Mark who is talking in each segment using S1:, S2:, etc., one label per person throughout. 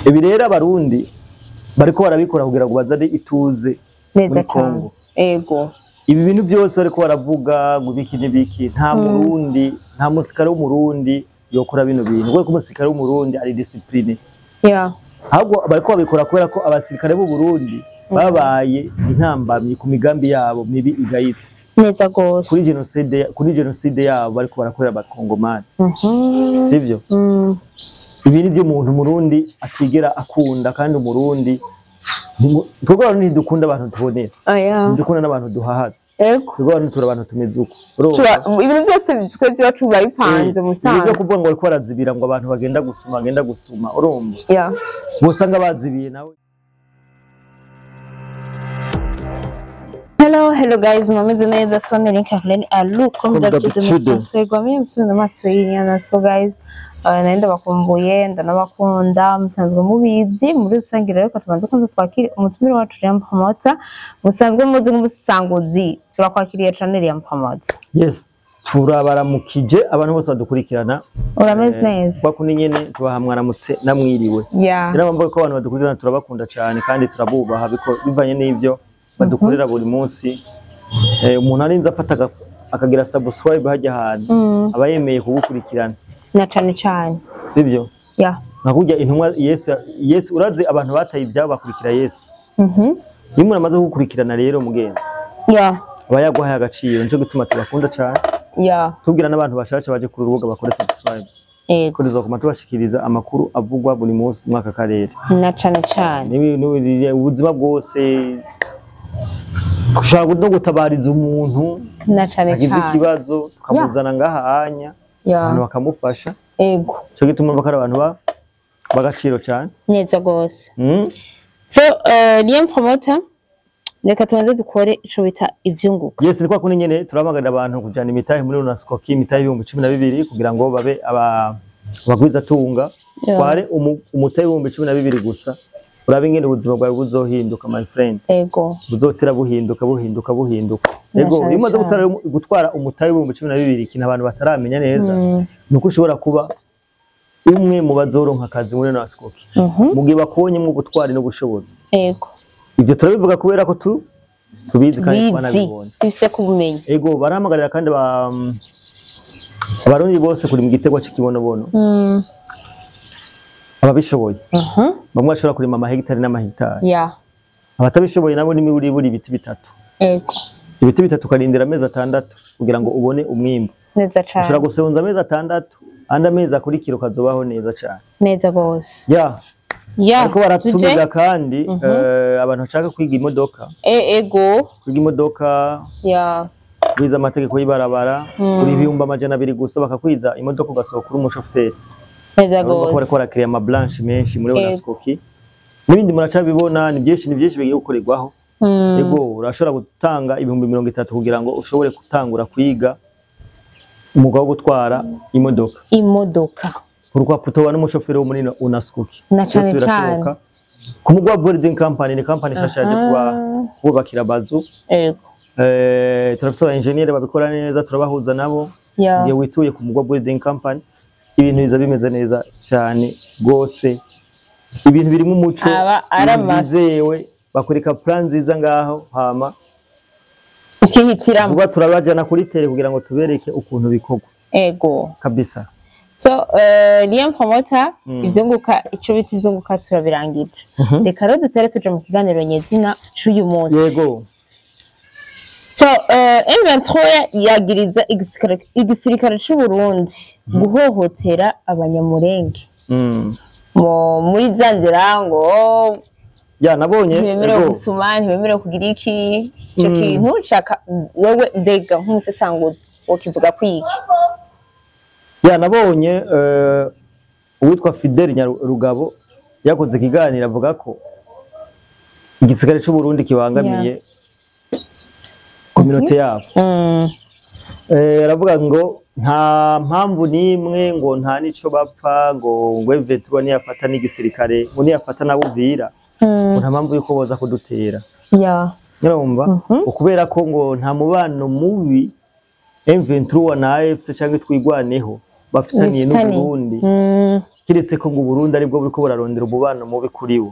S1: ibi rero abarundi bariko barabikora kugira ngo bazane ituze muri Kongo.
S2: Ego.
S1: Ibi bintu byose bariko baravuga ngo biki n'ibiki nta murundi nta musikare w'umurundi yokora bino bintu kuko umusirikare w'umurundi ari discipline. Ahubwo bariko babikora kubera ko abasirikare b'u Burundi babaye intambamye ku migambi yabo mibi igayitse.
S2: Neza gose.
S1: Kuri genocide yabo bariko barakorera abakongomani. Sivyo? Ibi ni byo umuntu murundi atigera akunda kandi umurundi twebwe ntidukunda abantu tubonera. Ntidukunda n'abantu duhahaza. Twebwe tura abantu tumeze uko.
S2: Ibintu byose twe byacu babipanze mu sanze.
S1: Ibyo kuvuga ngo bariko barazibira ngo abantu bagenda gusuma urumva. Bosanga bazibiye nawe.
S2: Hello guys, mumeze neza Sonny Carlene alukum d'habitude gwamye msunda masoyinya so guys naenda bakumbuye ndanabakunda musanzwe mubizi muri rusange rero katubanza ko twakira umutumire wacu ya Mpamota musanzwe muzi nk'umusanguzi turakwakiriye channel ya Mpamota.
S1: Yes, turabaramukije abantu bose badukurikirana.
S2: Urameze neza.
S1: Bakuni nyene tubahamwaramutse namwiriwe. Birabambaye ko abantu badukurikirana turabakunda cyane kandi turabubaha biko bivanye n'ivyo badukorera buri munsi. Umuntu arinze afata akagira subscribe hajya ahantu aba yemeye kugukurikirana
S2: na cyane
S1: sibyo nakujya intumwa Yesu uraze abantu bataye ibyabo bakurikira Yesu iyo umuntu amaze kugukurikirana rero mugenzi aba yaguhaye agaciro nico gituma tubakunda cyane tubwira n'abantu bashasha baje ku rubuga bakore subscribe kuri zo kuma tubashikiriza amakuru avugwa buri munsi mwaka karere
S2: na cyane
S1: ubuzima bwose kushaka no gutabariza umuntu
S2: na cyane
S1: ikibazo tukamuzana ngahanya abantu bakamufasha cyo gituma bakara abantu bagaciro cyane
S2: neza gose so niyo Mpamota reka tubanze dukore ico bita ivyunguka.
S1: Yes, niko kundi nyene turamagarira abantu kujana imitahe muri UNESCO imitahe 12 kugira ngo babe abagwiza tunga kware umutahe 12 gusa urabe ingene ubuzima bwawe buzohinduka my friend. Buzotera buhinduka. Imaze gutwara umutahe 12 ikintu abantu bataramenya neza nuko ushobora kuba umwe mu bazoronka akazi muri UNESCO mugihe bakonye mu gutwara no gushoboza. Ibyo turabivuga kubera ko tubizi kandi twanabibonye.
S2: Bise kubumenya.
S1: Barahamagarira kandi abarundi bose kuri mu gitego cy'ikibonobono. Ababishoboye bamwe bashobora kurima amahegitari n'amahegitari abatabishoboye nabo ni buri ibiti bitatu ibiti bitatu karindira amezi 6 kugira ngo ubone umwimbo
S2: neza cyane
S1: ushobora gusonza amezi 6 andi amezi akurikira ukazobaho neza cyane
S2: neza gose
S1: ariko baratumiza kandi abantu bashaka kwiga imodoka kwiga imodoka kwiza amategeko y'ibarabara kuri 200 gusa bakakwiza imodoka ugasohoka uri umushoferi bakora kiriya ama blanche menshi muri UNESCO n'ibindi muracabibona ni byinshi bigiye gukorerwaho urashobora gutanga 30 kugira ngo ushobore gutangura kwiga umwuga wo gutwara imodoka urukwaputo n'umushoferi wo muri UNESCO
S2: na cyane
S1: ku mugwa building company ni company shashaje kubakira bazu turafite engineer babikora neza turabahuza nabo igihe wituye ku mugwa building company ibintu biza bimeze neza cyane gose ibintu birimo umuco bizewe bakurika plan nziza ngaho hama
S2: ikihitiramo
S1: ubwo turabajana kuri tele kugira ngo tubereke ukuntu bikorwa kabisa.
S2: So niyo Mpamota ivyunguka ico biti ivyunguka turabirangije reka rero dutere tuje mu kiganiro nyezina cy'uyu munsi So M23 yagiriza igisirikare cy'u Burundi guhohotera abanyamurenge muri zandirango
S1: nabonye
S2: ntibemerewe gusuma ntibemerewe kugira iki cyo kintu shaka wewe mbega nk'umusesanguzi wokivuga kwiki
S1: nabonye uwitwa Fidel Nyarugabo yakoze kiganira avuga ko igisirikare cy'u Burundi kibangamiye community yabo aravuga ngo nta mpamvu nimwe ngo nta nico bapfa ngo M23 niyafata n'igisirikare ngo niyafata nabuvira nta mpamvu yuko boza kudutera nyarumva ukubera ko ngo nta mubano mubi M23 na AFC cyangwa twigwaneho bafitaniye n'u Burundi kiretse ko ngo Burundi aribwo buriko burarondera umubano mubi kuri wo.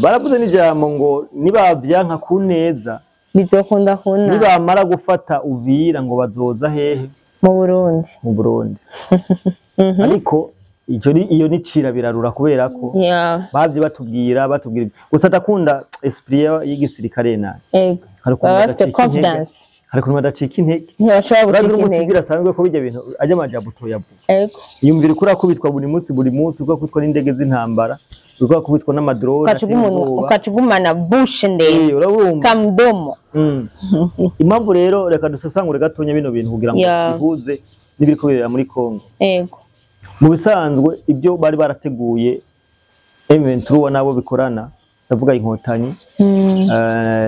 S1: Baravuze n'ijambo ngo nibavyanka ku neza
S2: bizokunda kuna,
S1: nibamara gufata Uvira ngo bazoza hehe
S2: mu
S1: Burundi. Ariko iyo ni cira birarura kubera ko bavye batubwira gusa ndakunda esprit y'igisirikare nayo.
S2: Confidence.
S1: Ariko badacika intege.
S2: Ntibashobora gucika intege.
S1: Birasanzwe ko bijya bintu aje amajabu toyavuga. Yumvira ukura kubitwa buri munsi uko kwitwa n'indege z'intambara, uko kubitwa n'amadrone.
S2: Ukacugumana bush ndende. Kamdomo.
S1: Impamvu rero reka dusasangure gatonya bino bintu kugira ngo bihuze n'ibiriko birera muri Kongo. Mu bisanzwe ibyo bari barateguye M23 nabo bikorana, ndavuga inkotanyi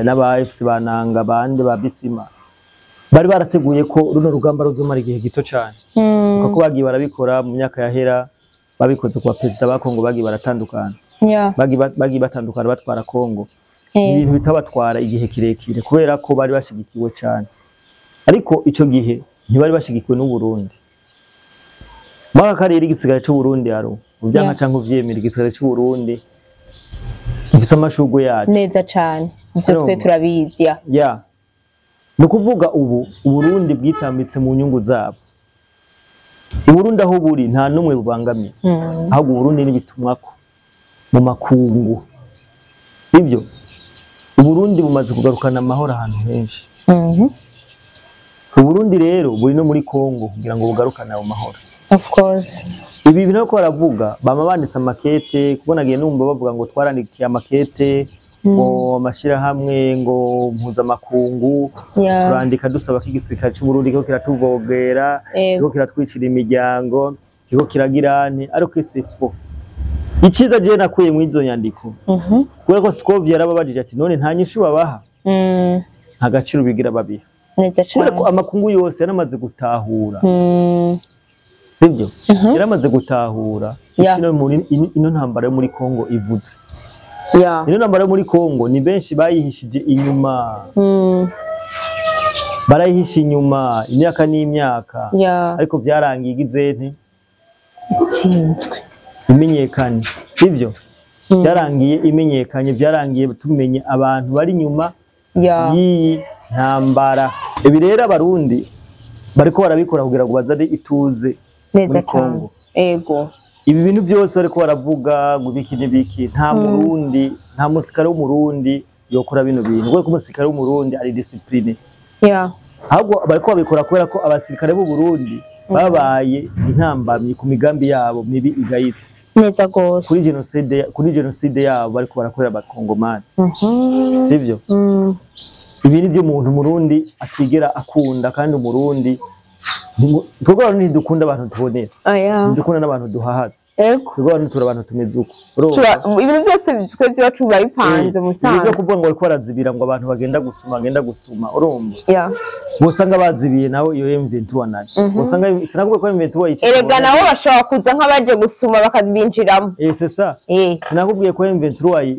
S1: n'aba FC bananga bande ba Bisima, bari barateguye ko runo rugamba ruzomara igihe gito cyane, kuko bagiye barabikora mu myaka yahera, babikoze kwa president ba Kongo, bagiye baratandukana, bagiye batandukana batwara Kongo, ibintu bitabatwara igihe kirekire kubera ko bari bashigikiwe cyane. Ariko ico gihe ntibari bashigikiwe n'u Burundi. Maka karere igisigara cy'u Burundi aro ubyanka cyangwa uvyemera igisigara cy'u Burundi gifise amashugwe yacu
S2: neza cyane, ibyo twe turabizi.
S1: No kuvuga ubu Burundi bwitambitse mu nyungu zabo. Burundi aho buri nta numwe bubangamiye, ahubwo Burundi nibitumwako mu makungu. Ibyo Burundi bumaze kugarukana amahoro ahantu henshi. Burundi rero buri no muri Kongo kugira ngo bugarukane ayo mahoro.
S2: Of course.
S1: Ibi bintu ko baravuga bama banditse amakete, kubona giye numva bavuga ngo twarandikiye amakete ngo amashira hamwe ngo mpuza makungu, turandika dusaba ko igisirikare cy'u Burundi ko kiratuvogera, ko kiratwicira imiryango, ko kiragirane, ariko isifo. Iciza je nakuye mu izo nyandiko. Kubera ko Scovia yarababajije ati none nta nyishu babaha. Nta gaciro bigira babiha.
S2: Neza cyane.
S1: Kubera ko amakungu yose yaramaze gutahura. Sibyo? Yaramaze gutahura ino ntambara yo muri Kongo ivuze. Ino ntambara yo muri Kongo ni benshi bayihishije inyuma. Barayihisha inyuma imyaka n'imyaka. Ariko byarangiye igizente
S2: itsinzwe
S1: imenyekanye. Sibyo? Byarangiye imenyekanye, byarangiye tumenye abantu bari inyuma y'iyi ntambara. Ibi rero abarundi bariko barabikora kugira ngo bazade ituze muri Kongo. Ibi bintu byose bariko baravuga ngo biki nta Murundi, nta musikare w'Umurundi yokora bino bintu. Kuko umusikare w'Umurundi ari discipline. Ahubwo bariko babikora kubera ko abasirikare b'u Burundi babaye intambamyi ku migambi yabo mibi igayitse.
S2: Neza gose.
S1: Kuri genocide yabo bariko barakorera abakongomani. Sivyo? Ibiri byo umuntu Murundi atigera akunda, kandi Umurundi twebwe ntidukunda abantu tubonera. Ndukunda n'abantu duhahatse. Twebwe abantu abantu tumeze uko.
S2: Ibintu byose twe byacu bayipanze mu sanze.
S1: Ibyo kuvuga ngo bariko barazibira ngo abantu bagenda gusuma urumva. Usanga bazibiye nawe iyo M23 nayo. Usanga sinakuvuga ko M23 yica.
S2: Erega naho bashobora kuza nk'abaje gusuma bakabinjiramo.
S1: C'est ça. Sinakubwiye ko M23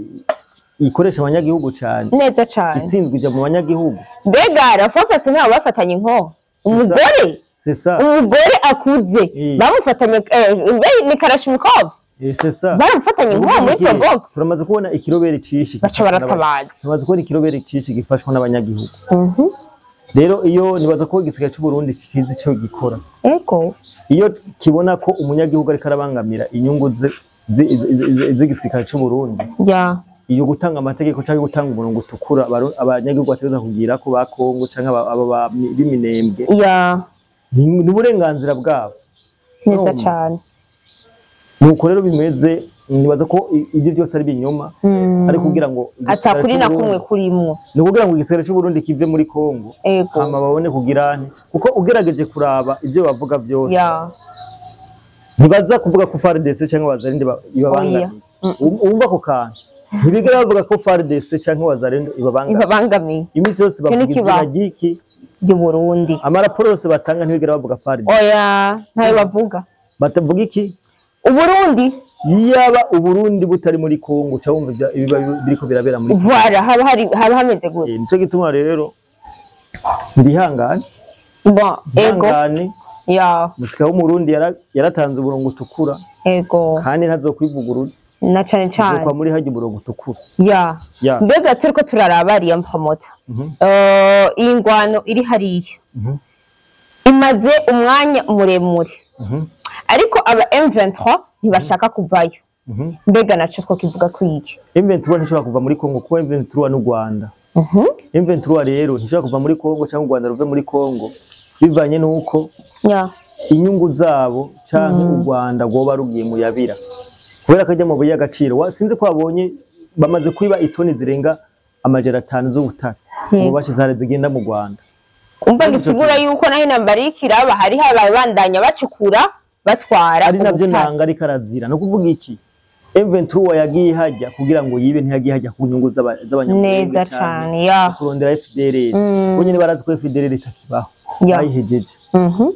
S1: ikoresha abanyagihugu cyane.
S2: Neza cyane.
S1: Itsinzwe mu banyagihugu.
S2: Mbega focus nabo bafatanye inko. Umugore umugore akuze bamufatanye ni Kalashnikov. Baramufatanye inko muri Probox.
S1: Turamaze kubona ikirobere cishi.
S2: Baca baratabaza.
S1: Turamaze kubona ikirobere cishi gifashwa n'abanyagihugu. Rero iyo nibaza ko igisigaye cy'u Burundi kizi cyo gikora. Iyo kibona ko umunyagihugu ari karabangamira inyungu z'igisirikare cy'u Burundi. Iyo gutanga amategeko cyangwa gutanga umurongo utukura abanyagihugu bategeza kugira ko ba Kongo cyangwa aba biminembwe. Ni uburenganzira bwabo.
S2: Neza cyane.
S1: Nuko rero bimeze, nibaza ko ibyo byose ari binyoma, ari kugira ngo
S2: atakuri na kumwe kurimo.
S1: Ni kugira ngo igisere cy'u Burundi kive muri Kongo, hama babone kugirane, kuko ugerageje kuraba ibyo bavuga byose. Ntibaza kuvuga ko FARDC cyangwa Wazalendo ibabangamiye. Umva ko kantu. Ntibigera bavuga ko FARDC cyangwa Wazalendo ibabangamiye. Imisi yose bavuga izina ry'iki
S2: y'u Burundi.
S1: Amaraporo yose batanga ntibigera bavuga FARDC.
S2: Ntayo bavuga.
S1: Batavuga iki?
S2: Uburundi.
S1: Yaba Uburundi butari muri Kongo cyangwa ibiba biriko birabera muri
S2: Kongo. Haba hameze gute.
S1: Nico gituma rero ndihangane.
S2: Ego.
S1: Musika w'Umurundi yaratanze uburongo utukura.
S2: Ego.
S1: Kandi ntazokwivuguruza.
S2: Na cyane cyane.
S1: Kwa muri haje umurongo utukura.
S2: Ya. Mbega turiko turaraba ariya promoter. Iyi ngwano iri hariya. Imaze umwanya muremure. Ariko aba M23 ntibashaka kuvayo. Mbega naco two kivuga kwiki.
S1: M23 ntishobora kuva muri Kongo kuko M23 n'u Rwanda. M23 rero ntishobora kuva muri Kongo cyangwa u Rwanda ruve muri Kongo bivanye nuko inyungu zabo cyangwa u Rwanda goba rugiye mu yabira. Kubera kajya mu buye agaciro sinzi ko babonye bamaze kwiba itoni zirenga amajana 5 z'ubutaka. Ubu bashizare zigenda mu Rwanda.
S2: Umva gisigura yuko naho intambara ikiraba hari habandanya bacukura batwara
S1: ari navyo nanga ari karazira no kuvuga iki M23 yagiye hajya kugira ngo yibe ntiyagiye hajya ku nyungu z'abanyamurenge
S2: neza cyane ya
S1: kurondera FDLR bonyene barazi ko FDLR itakibaho ayihejeje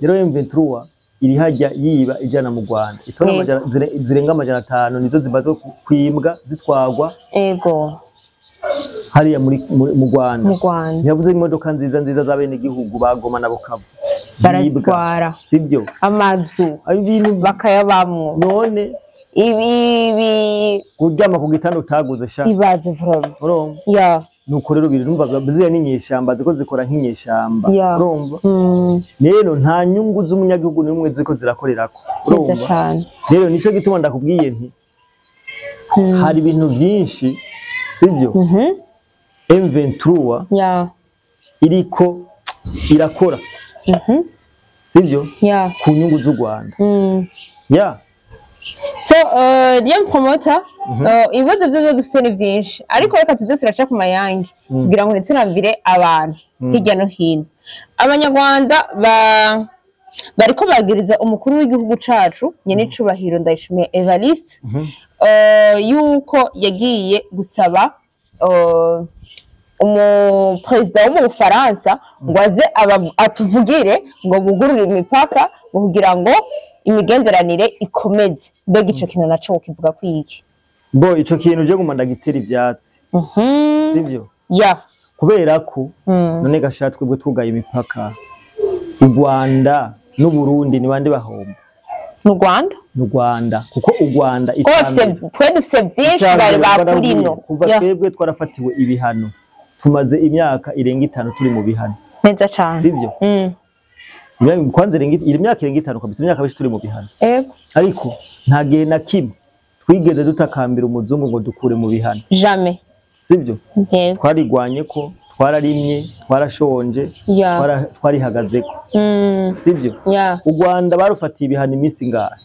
S1: rero M23 iri hajya yiba ijana mu Rwanda itona zirenga amajana 5 nizo zimaze kwimbwa zitwagwa
S2: ego
S1: hariya mu Rwanda yavuze imodoka nziza zabene igihugu bagoma nabo kavu
S2: baratwara
S1: sibyo
S2: amazu
S1: ibintu
S2: bakayabamwo
S1: none
S2: ibi
S1: kuryama ku gitanda utaguze sha
S2: ibaze vuba ya
S1: nuko rero biri numva biziye n'inyeshamba ziko zikora nk'inyeshamba urumva rero nta nyungu z'umunyagihugu nimwe ziko zirakorerako urumva rero nico gituma ndakubwiye nti hari ibintu byinshi sibyo M23
S2: ya
S1: iriko irakora sibyo ku nyungu z'u Rwanda ya
S2: so DM promoter ibibazo byo dufite ni byinshi ariko reka tuze turaca ku mayangi kugira ngo ntitunabire abantu hirya no hino abanyarwanda bariko bagiriza umukuru w'igihugu cacu nyene icubahiro Ndayishimiye Evariste yuko yagiye gusaba umuperezida wo mu Bufaransa ngo aze atuvugire ngo bugurure imipaka kugira ngo imigenderanire ikomeze mbega ico kintu naco kivuga kwiki
S1: bo ico kintu je guma ndagitera ivyatsi sivyo
S2: ya
S1: kubera ko none gashatwe bwo tugaye imipaka u Rwanda n'u Burundi ni bande bahomba
S2: mu Rwanda
S1: kuko u Rwanda
S2: twe dufise byinshi bari bakurino
S1: kuva twebwe twarafatiwe ibihano tumaze imyaka irenga 5 turi mu bihano
S2: neza cyane
S1: sivyo kwanza iri myaka irenga 5 kabisa imyaka bishi turi mu bihano ariko nta gihe na kimwe twigeze dutakambira umuzungu ngo dukure mu bihano
S2: jamais
S1: sivyo twarigwanye ko twararimye twarashonje twarihagazeko sivyo u Rwanda barufatiye ibihano iminsi ngahe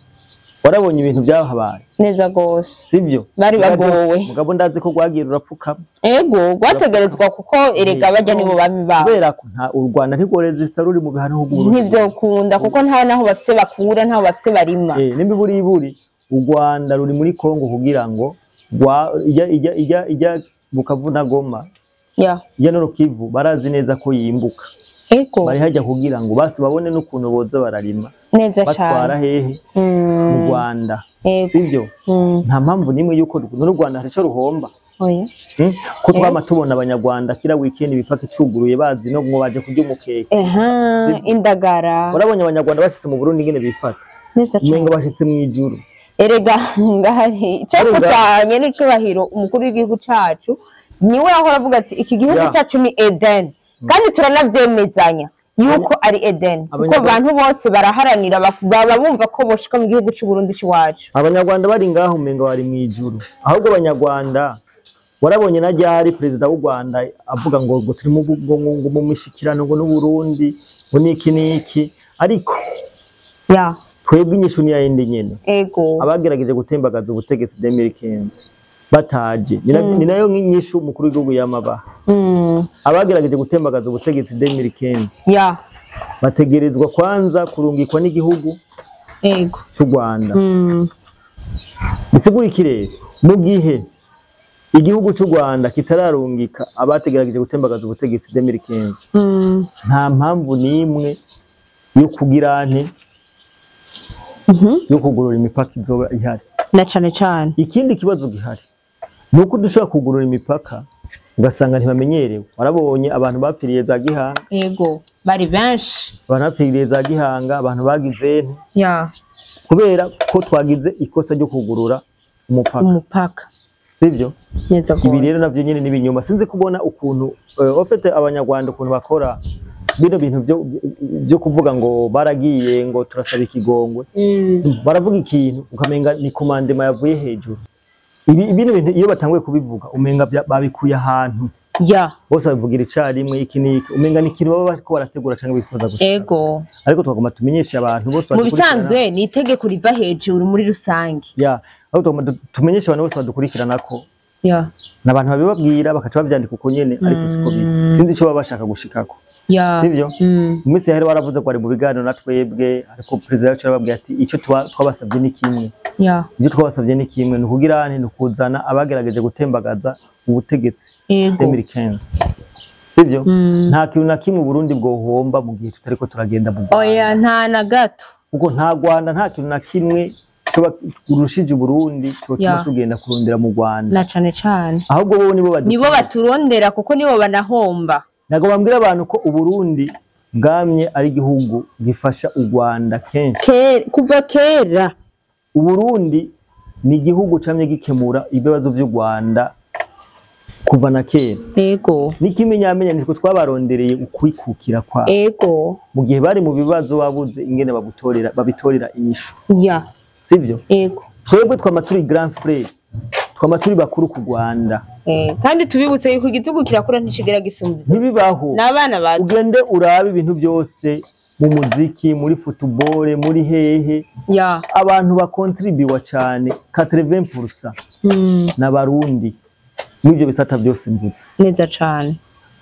S1: warabonye ibintu byahabaye
S2: neza gose
S1: sivyo
S2: bari bagowe
S1: mugabo ndazi ko gwagira urapfukama
S2: ego gwategerezwa kuko erega bajya nibo bami babo
S1: kubera ko nta u Rwanda ntigo resista ruri mu bihano huguru
S2: ntivyo kunda kuko nta naho bafise bakura ntaho bafise barima
S1: nimiburi u Rwanda ruri muri Kongo kugira ngo ijya Bukavuna Goma ya no Kivu barazi neza ko yimbuka bari hajya kugira ngo basi babone n'ukuntu boza bararima
S2: neza cyane
S1: batwara hehe mu Rwanda sivyo nta mpamvu nimwe yuko n'u Rwanda hari cyo ruhomba ko twama tubona abanyarwanda kira weekend bifata icuguruye bazi no ngo baje kurya umukeke
S2: indagara
S1: urabonye abanyarwanda bashitse mu Burundi ngene bifata
S2: neza cyane
S1: ngo bashitse mu ijuru
S2: erega ngahari cyo kucanye n'icubahiro umukuru w'igihugu cacu niwe aho aravuga ati iki gihugu cyacu ni Eden kandi turanavyemezanya yuko ari Eden kuko abantu bose baraharanira baba bumva ko boshika mu gihugu cy'u Burundi cy'iwacu
S1: abanyarwanda bari ngaho umenga bari mu ijuru ahubwo abanyarwanda warabonye na ryari president w'u Rwanda avuga ngo turi mu mishikirano ngo n'u Burundi ngo niki ariko twebwe inyishu ni yayindi nyene abagerageje gutembagaza ubutegetsi 2015 bataje ni nayo nk'inyishu umukuru w'igihugu yamabaha abagerageje gutembagaza ubutegetsi 2015 bategerezwa kwanza kurungikwa n'igihugu cy'u Rwanda bisigura ikirere mu gihe igihugu cy'u Rwanda kitararungika abategerageje gutembagaza ubutegetsi 2015 nta mpamvu nimwe yo kugira yo kugurura imipaka izoba ihari
S2: na cyane
S1: ikindi kibazo gihari nuko dushobora kugurura imipaka ugasanga ntibamenyerewe warabonye abantu bapfiriye za Gihanga
S2: bari benshi
S1: abantu bapfiriye za Gihanga abantu bagize kubera ko twagize ikosa ryo kugurura
S2: umupaka
S1: sivyo ibi rero navyo nyene n'ibinyoma sinzi kubona ukuntu ofete abanyarwanda ukuntu bakora bino bintu byo kuvuga ngo baragiye ngo turasaba ikigongwe baravuga ikintu ukamenga ni commandement yavuye hejuru ibino bintu iyo batanguye kubivuga umenga babikuye ahantu bose bavugira icarimwe iki niki umenga ni ikintu baba bariko barategura canke bifuza gushaka
S2: ego
S1: ariko twagomba tumenyesha abantu bose
S2: mu bisanzwe ni itegeko riva hejuru muri rusange
S1: aho twagomba tumenyesha abantu bose badukurikirana ko n'abantu babibabwira bakaca bavyandika uko nyene ariko siko biri sinzi ico baba bashaka gushikako sivyo umisi yari waravuze ko ari mu biganiro na twebwe ariko president yacu yarababwiye ati ico twabasabye ni kimwe ibyo twabasabye ni kimwe ni kugira ni kuzana abagerageje gutembagaza ubutegetsi 2015 sivyo nta kintu na kimwe Burundi bwohomba mu gihe tutariko turagenda mu
S2: oya nta na gato
S1: kuko nta Rwanda nta kintu na kimwe urushije Burundi cyotuma tugenda kurondera mu Rwanda
S2: na cane cane
S1: ahubwo bo
S2: nibo baturondera kuko nibo banahomba
S1: nago bambwira abantu ko Uburundi bwamye ari igihugu gifasha u Rwanda kenshi
S2: kuva kera
S1: Uburundi ni igihugu camye gikemura ibibazo by'u Rwanda kuva na kera
S2: ego
S1: n'ikimenyamenya niko twabarondereye ukwikukira kwa
S2: ego
S1: mu gihe bari mu bibazo babuze ingene babitorera inyishu sivyo
S2: ego
S1: twebwe twamaturi grand frère twamaturi bakuru ku Rwanda
S2: kandi tubibutse yuko igitugu kirakura nticigera gisumbiza
S1: ntibibaho
S2: n'abana bacu
S1: ugende urabe ibintu byose mu muziki muri football muri hehe abantu bakontribuwa cyane 80% n'abarundi n'ibyo bisata byose mvutse
S2: neza cyane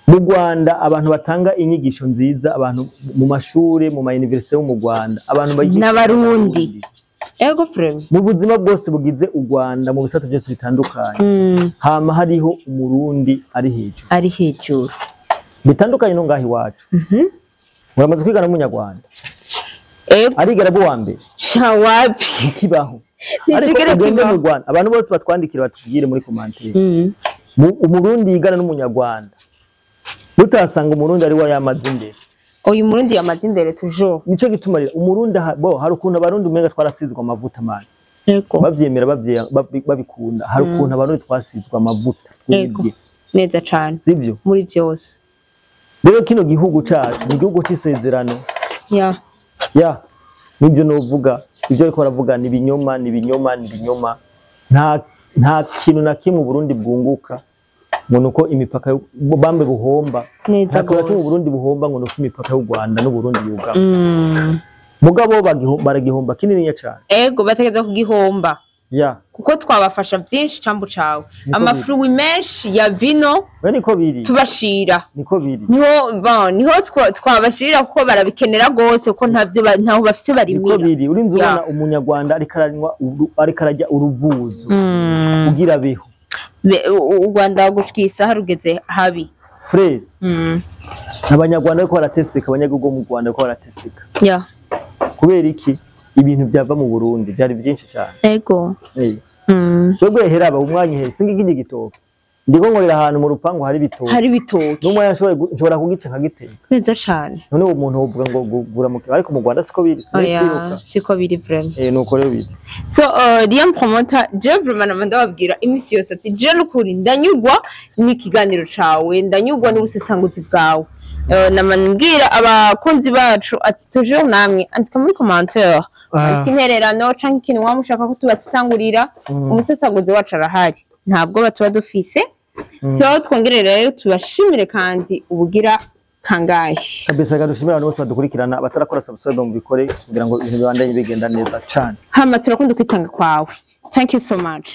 S1: mu Rwanda abantu batanga inyigisho nziza abantu mu mashure mu ma university yo mu Rwanda abantu
S2: n'abarundi ego frame
S1: mu buzima bwose bugize u Rwanda mu bisata byose bitandukanye hama hariho umurundi ari hejuru bitandukanye no ngahi wacu muramaze kwigana n'umunyarwanda arigera bo wambere
S2: shawapi
S1: kibaho ariko ugende mu Rwanda abantu bose batwandikira batubwire muri commentaire umurundi yigana n'umunyarwanda mutasanga umurundi ari wa yamaze imbere
S2: uyu murundi yamaze imbere toujours
S1: nico gitumarira umurundi hari ukuntu abarundi umenga twarasizwe amavuta manje bavyemera babikunda hari ukuntu abarundi twasizwe amavuta
S2: neza cyane
S1: sivyo
S2: muri byose
S1: rero kino gihugu cacu ni gihugu c'isezerano nibyo novuga ibyo ariko baravuga ni ibinyoma nta kintu na kimwe Burundi bwunguka ngo nuko imipaka bambe buhomba nta kintu na kimwe Burundi buhomba ngo nuko imipaka y'u Rwanda n'u Burundi yugama mugabo baragihomba kinini cyane
S2: ego bategeza kugihomba kuko twabafasha byinshi cambu cawe amafruwi menshi ya vino
S1: niko biri
S2: tubashira
S1: niko biri
S2: niho twabashirira kuko barabikenera gose kuko ntaho bafise barimira
S1: niko biri urinzi ubona umunyarwanda ariko arajya uruvuzo ugira beho
S2: u Rwanda gushikisa harugeze habi
S1: frere abanyarwanda ariko barateseka abanyagihugu mu Rwanda ariko barateseka kubera iki ibintu byava mu Burundi byari byinshi cyane
S2: ego
S1: twebwe heraba umwanya he singi kindi gitoke ndiko nkorera ahantu mu rupangu hari bitoke n'umwe nshobora kugica nkagiteka
S2: neza cyane
S1: none uwo muntu uvuga ngo gura mu ariko mu Rwanda siko biri
S2: siko biri vraiment
S1: nuko rero biri
S2: so Liam promoter je vraiment namanda babwira imisi yose ati je n'ukuri ndanyugwa n'ikiganiro cawe ndanyugwa n'ubusesanguzi bwawe namambwira abakunzi bacu ati toujours namwe andika muri commentaire andika intererano canke ikintu mwamushaka ko tubasangurira umusesanguzi wacu arahari ntabwo batuba dufise so twongere rero tubashimire kandi ubugira kangahe
S1: kabisa gadushimira abantu bose badukurikirana batarakora subscribe mu bikore kugira ngo ibintu bibandanye bigenda neza cyane
S2: hama turakunda kwitanga kwawe thank you so much